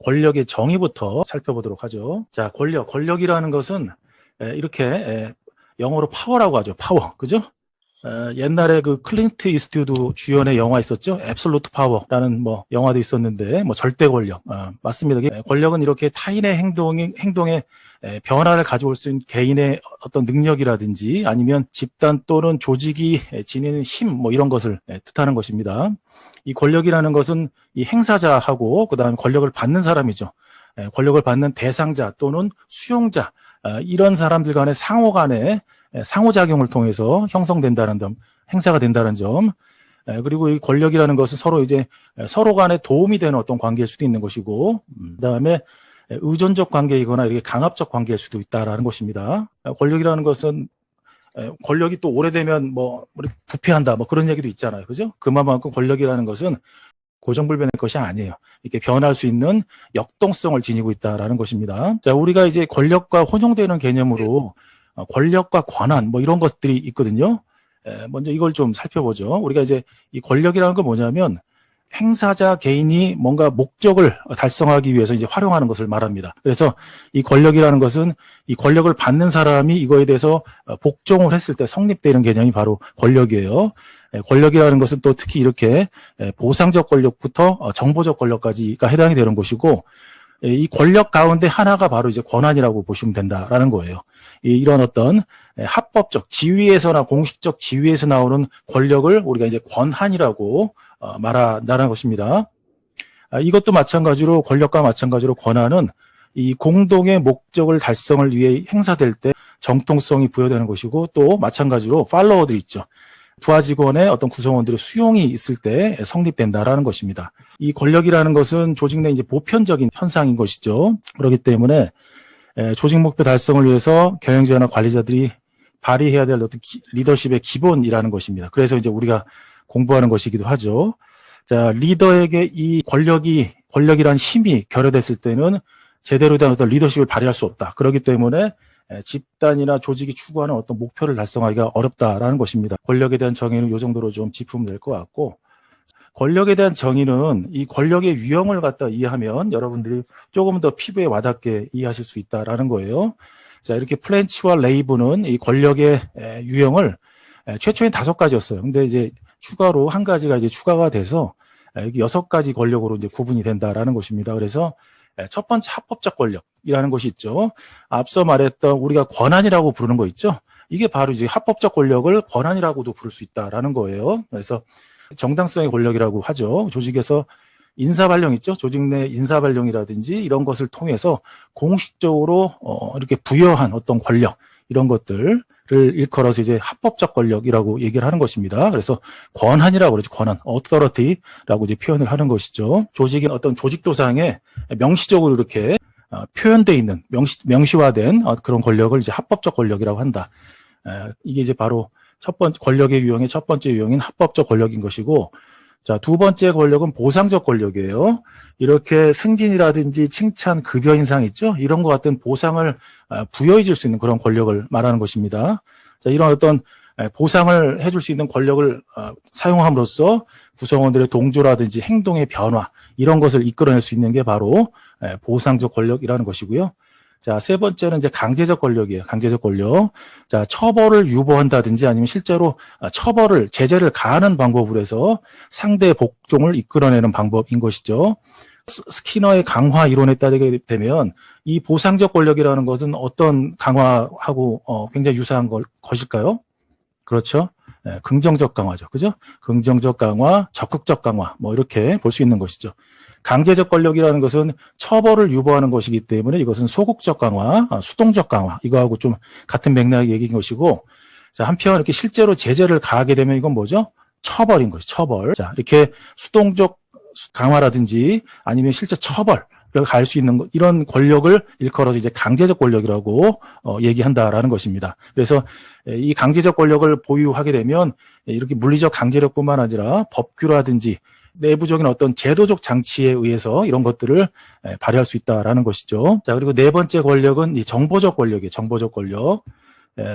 권력의 정의부터 살펴보도록 하죠. 자, 권력이라는 것은 이렇게 영어로 파워라고 하죠. 파워, 그죠? 옛날에 그 클린트 이스트우드 주연의 영화 있었죠. 앱솔루트 파워라는 뭐 영화도 있었는데 뭐 절대 권력 맞습니다. 권력은 이렇게 타인의 행동에 변화를 가져올 수 있는 개인의 어떤 능력이라든지 아니면 집단 또는 조직이 지니는 힘 뭐 이런 것을 뜻하는 것입니다. 이 권력이라는 것은 이 행사자하고 그다음에 권력을 받는 사람이죠. 권력을 받는 대상자 또는 수용자 이런 사람들 간의 상호작용을 통해서 형성된다는 점, 행사가 된다는 점, 그리고 이 권력이라는 것은 서로 간에 도움이 되는 어떤 관계일 수도 있는 것이고, 그다음에 의존적 관계이거나 이렇게 강압적 관계일 수도 있다라는 것입니다. 권력이라는 것은 권력이 또 오래되면 뭐 부패한다 뭐 그런 얘기도 있잖아요, 그죠? 그만큼 권력이라는 것은 고정불변의 것이 아니에요. 이렇게 변할 수 있는 역동성을 지니고 있다라는 것입니다. 자, 우리가 이제 권력과 혼용되는 개념으로 권력과 권한 뭐 이런 것들이 있거든요. 먼저 이걸 좀 살펴보죠. 우리가 이제 이 권력이라는 건 뭐냐면 행사자 개인이 뭔가 목적을 달성하기 위해서 이제 활용하는 것을 말합니다. 그래서 이 권력이라는 것은 이 권력을 받는 사람이 이거에 대해서 복종을 했을 때 성립되는 개념이 바로 권력이에요. 권력이라는 것은 또 특히 이렇게 보상적 권력부터 정보적 권력까지가 해당이 되는 것이고, 이 권력 가운데 하나가 바로 이제 권한이라고 보시면 된다라는 거예요. 이런 어떤 합법적 지위에서나 공식적 지위에서 나오는 권력을 우리가 이제 권한이라고 말한다는 것입니다. 이것도 마찬가지로 권력과 마찬가지로 권한은 이 공동의 목적을 달성을 위해 행사될 때 정통성이 부여되는 것이고, 또 마찬가지로 팔로워들이 있죠. 부하 직원의 어떤 구성원들의 수용이 있을 때 성립된다라는 것입니다. 이 권력이라는 것은 조직 내 이제 보편적인 현상인 것이죠. 그렇기 때문에 조직 목표 달성을 위해서 경영자나 관리자들이 발휘해야 될 어떤 리더십의 기본이라는 것입니다. 그래서 이제 우리가 공부하는 것이기도 하죠. 자, 리더에게 이 권력이란 힘이 결여됐을 때는 제대로 된 어떤 리더십을 발휘할 수 없다. 그렇기 때문에 집단이나 조직이 추구하는 어떤 목표를 달성하기가 어렵다라는 것입니다. 권력에 대한 정의는 이 정도로 좀 짚으면 될 것 같고, 권력에 대한 정의는 이 권력의 유형을 갖다 이해하면 여러분들이 조금 더 피부에 와닿게 이해하실 수 있다라는 거예요. 자, 이렇게 플렌치와 레이브는 이 권력의 유형을 최초엔 5가지였어요. 근데 이제 추가로 한 가지가 이제 추가가 돼서 여기 6가지 권력으로 이제 구분이 된다라는 것입니다. 그래서 첫 번째 합법적 권력이라는 것이 있죠. 앞서 말했던 우리가 권한이라고 부르는 거 있죠. 이게 바로 이제 합법적 권력을 권한이라고도 부를 수 있다라는 거예요. 그래서 정당성의 권력이라고 하죠. 조직에서 인사발령 있죠. 조직 내 인사발령이라든지 이런 것을 통해서 공식적으로 이렇게 부여한 어떤 권력 이런 것들을 일컬어서 이제 합법적 권력이라고 얘기를 하는 것입니다. 그래서 권한이라고 그러죠. 권한, authority라고 이제 표현을 하는 것이죠. 조직인 어떤 조직도상에 명시적으로 이렇게 표현되어 있는 명시화된 그런 권력을 이제 합법적 권력이라고 한다. 이게 이제 바로 첫 번째 권력의 유형의 첫 번째 유형인 합법적 권력인 것이고, 자, 두 번째 권력은 보상적 권력이에요. 이렇게 승진이라든지 칭찬, 급여 인상 있죠? 이런 것 같은 보상을 부여해 줄 수 있는 그런 권력을 말하는 것입니다. 자, 이런 어떤 보상을 해줄 수 있는 권력을 사용함으로써 구성원들의 동조라든지 행동의 변화, 이런 것을 이끌어낼 수 있는 게 바로 보상적 권력이라는 것이고요. 자, 세 번째는 이제 강제적 권력이에요. 강제적 권력. 자, 처벌을 유보한다든지 아니면 실제로 제재를 가하는 방법으로 해서 상대 복종을 이끌어내는 방법인 것이죠. 스키너의 강화 이론에 따르게 되면 이 보상적 권력이라는 것은 어떤 강화하고 굉장히 유사한 것일까요? 그렇죠. 긍정적 강화죠. 그죠? 긍정적 강화, 적극적 강화, 뭐 이렇게 볼 수 있는 것이죠. 강제적 권력이라는 것은 처벌을 유보하는 것이기 때문에 이것은 소극적 강화, 수동적 강화, 이거하고 좀 같은 맥락의 얘기인 것이고, 자, 한편 이렇게 실제로 제재를 가하게 되면 이건 뭐죠? 처벌인 것이죠. 처벌. 자, 이렇게 수동적 강화라든지 아니면 실제 처벌을 가할 수 있는 이런 권력을 일컬어서 이제 강제적 권력이라고 얘기한다라는 것입니다. 그래서 이 강제적 권력을 보유하게 되면 이렇게 물리적 강제력뿐만 아니라 법규라든지 내부적인 어떤 제도적 장치에 의해서 이런 것들을 발휘할 수 있다라는 것이죠. 자, 그리고 네 번째 권력은 이 정보적 권력이에요. 정보적 권력.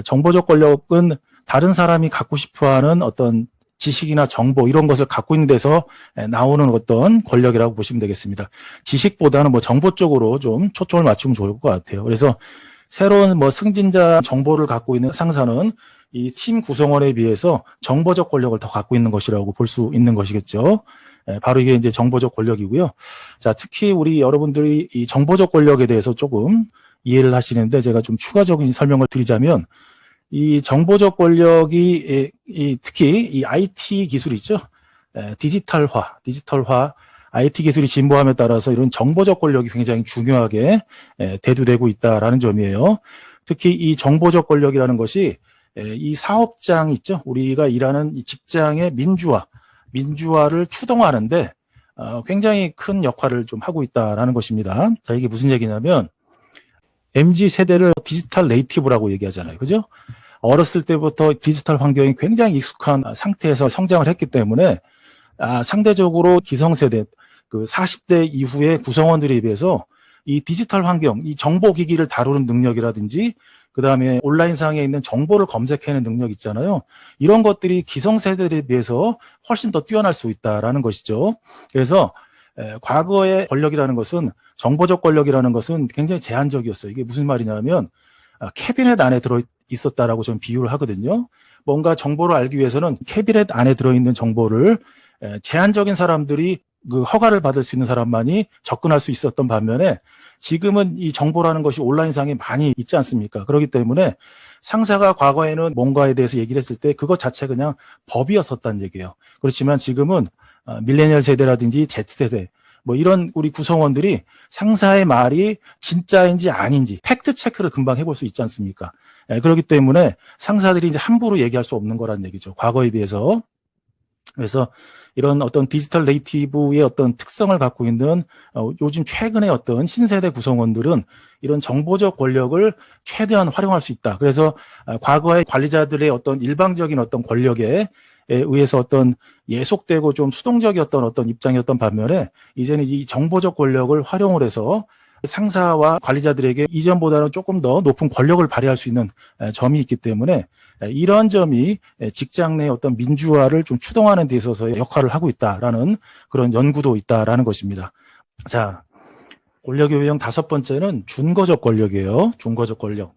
정보적 권력은 다른 사람이 갖고 싶어하는 어떤 지식이나 정보 이런 것을 갖고 있는 데서 나오는 어떤 권력이라고 보시면 되겠습니다. 지식보다는 뭐 정보 쪽으로 좀 초점을 맞추면 좋을 것 같아요. 그래서 새로운 뭐 승진자 정보를 갖고 있는 상사는 이 팀 구성원에 비해서 정보적 권력을 더 갖고 있는 것이라고 볼 수 있는 것이겠죠. 바로 이게 이제 정보적 권력이고요. 자, 특히 우리 여러분들이 이 정보적 권력에 대해서 조금 이해를 하시는데 제가 좀 추가적인 설명을 드리자면 이 정보적 권력이 특히 이 IT 기술이 있죠. 디지털화, IT 기술이 진보함에 따라서 이런 정보적 권력이 굉장히 중요하게 대두되고 있다라는 점이에요. 특히 이 정보적 권력이라는 것이 이 사업장 있죠. 우리가 일하는 이 직장의 민주화를 추동하는데 굉장히 큰 역할을 좀 하고 있다라는 것입니다. 자, 이게 무슨 얘기냐면 MZ 세대를 디지털 네이티브라고 얘기하잖아요. 그죠? 어렸을 때부터 디지털 환경이 굉장히 익숙한 상태에서 성장을 했기 때문에 상대적으로 기성세대 그 40대 이후의 구성원들에 비해서 이 디지털 환경, 이 정보기기를 다루는 능력이라든지 그다음에 온라인상에 있는 정보를 검색해내는 능력 있잖아요. 이런 것들이 기성세대에 비해서 훨씬 더 뛰어날 수 있다라는 것이죠. 그래서 과거의 권력이라는 것은 정보적 권력이라는 것은 굉장히 제한적이었어요. 이게 무슨 말이냐면 캐비넷 안에 들어 있었다라고 저는 비유를 하거든요. 뭔가 정보를 알기 위해서는 캐비넷 안에 들어있는 정보를 제한적인 사람들이 그 허가를 받을 수 있는 사람만이 접근할 수 있었던 반면에 지금은 이 정보라는 것이 온라인상에 많이 있지 않습니까? 그렇기 때문에 상사가 과거에는 뭔가에 대해서 얘기를 했을 때 그것 자체가 그냥 법이었었다는 얘기예요. 그렇지만 지금은 밀레니얼 세대라든지 Z세대 뭐 이런 우리 구성원들이 상사의 말이 진짜인지 아닌지 팩트 체크를 금방 해볼 수 있지 않습니까? 그렇기 때문에 상사들이 이제 함부로 얘기할 수 없는 거란 얘기죠. 과거에 비해서. 그래서 이런 어떤 디지털 네이티브의 어떤 특성을 갖고 있는 요즘 최근의 어떤 신세대 구성원들은 이런 정보적 권력을 최대한 활용할 수 있다. 그래서 과거의 관리자들의 어떤 일방적인 어떤 권력에 의해서 어떤 예속되고 좀 수동적이었던 어떤 입장이었던 반면에 이제는 이 정보적 권력을 활용을 해서 상사와 관리자들에게 이전보다는 조금 더 높은 권력을 발휘할 수 있는 점이 있기 때문에 이런 점이 직장 내 어떤 민주화를 좀 추동하는 데 있어서 역할을 하고 있다라는 그런 연구도 있다라는 것입니다. 자, 권력의 유형 5번째는 준거적 권력이에요. 준거적 권력.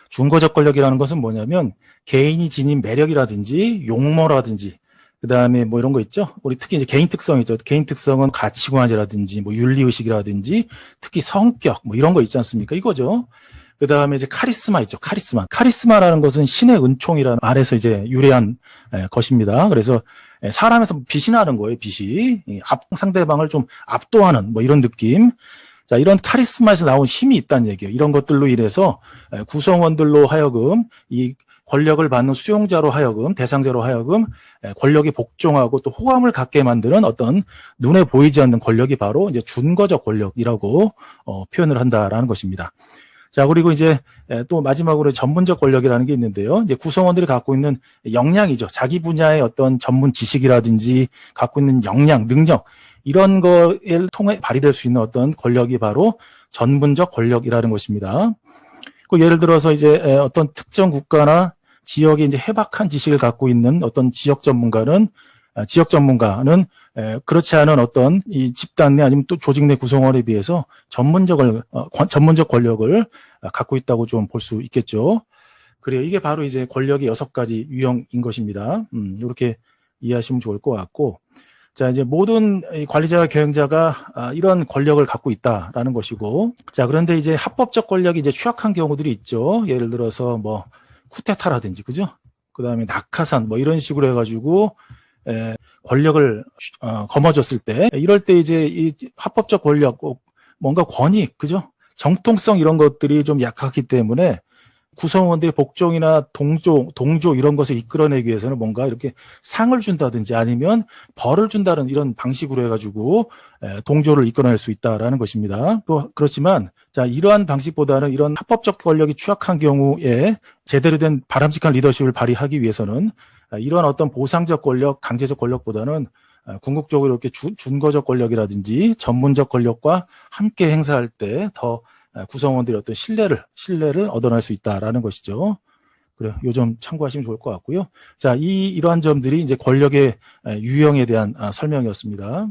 준거적 권력이라는 것은 뭐냐면 개인이 지닌 매력이라든지 용모라든지 그다음에 뭐 이런 거 있죠. 우리 특히 이제 개인 특성이죠. 개인 특성은 가치관이라든지 뭐 윤리의식이라든지 특히 성격 뭐 이런 거 있지 않습니까? 이거죠. 그다음에 이제 카리스마 있죠. 카리스마라는 것은 신의 은총이라는 말에서 이제 유래한 것입니다. 그래서 사람에서 빛이 나는 거예요. 빛이 상대방을 좀 압도하는 뭐 이런 느낌. 자, 이런 카리스마에서 나온 힘이 있다는 얘기예요. 이런 것들로 인해서 구성원들로 하여금 이 권력을 받는 수용자로 하여금, 대상자로 하여금 권력에 복종하고 또 호감을 갖게 만드는 어떤 눈에 보이지 않는 권력이 바로 이제 준거적 권력이라고 표현을 한다라는 것입니다. 자, 그리고 이제 또 마지막으로 전문적 권력이라는 게 있는데요. 이제 구성원들이 갖고 있는 역량이죠. 자기 분야의 어떤 전문 지식이라든지 갖고 있는 역량, 능력 이런 거를 통해 발휘될 수 있는 어떤 권력이 바로 전문적 권력이라는 것입니다. 그 예를 들어서 이제 어떤 특정 국가나 지역에 이제 해박한 지식을 갖고 있는 어떤 지역 전문가는 그렇지 않은 어떤 이 집단 내 아니면 또 조직 내 구성원에 비해서 전문적 권력을 갖고 있다고 좀 볼 수 있겠죠. 그래요. 이게 바로 이제 권력의 6가지 유형인 것입니다. 이렇게 이해하시면 좋을 것 같고. 자, 이제 모든 관리자와 경영자가 이런 권력을 갖고 있다라는 것이고. 자, 그런데 이제 합법적 권력이 이제 취약한 경우들이 있죠. 예를 들어서 뭐 쿠데타라든지, 그죠? 그 다음에 낙하산 뭐 이런 식으로 해가지고 권력을 거머쥐었을 때 이럴 때 이제 이 합법적 권력 뭔가 권익 그죠 정통성 이런 것들이 좀 약하기 때문에 구성원들의 복종이나 동조 이런 것을 이끌어내기 위해서는 뭔가 이렇게 상을 준다든지 아니면 벌을 준다는 이런 방식으로 해가지고 동조를 이끌어낼 수 있다라는 것입니다. 또 그렇지만 자 이러한 방식보다는 이런 합법적 권력이 취약한 경우에 제대로 된 바람직한 리더십을 발휘하기 위해서는 이런 어떤 보상적 권력, 강제적 권력보다는 궁극적으로 이렇게 준거적 권력이라든지 전문적 권력과 함께 행사할 때 더 구성원들의 어떤 신뢰를 얻어낼 수 있다라는 것이죠. 그래요. 요 점 참고하시면 좋을 것 같고요. 자, 이러한 점들이 이제 권력의 유형에 대한 설명이었습니다.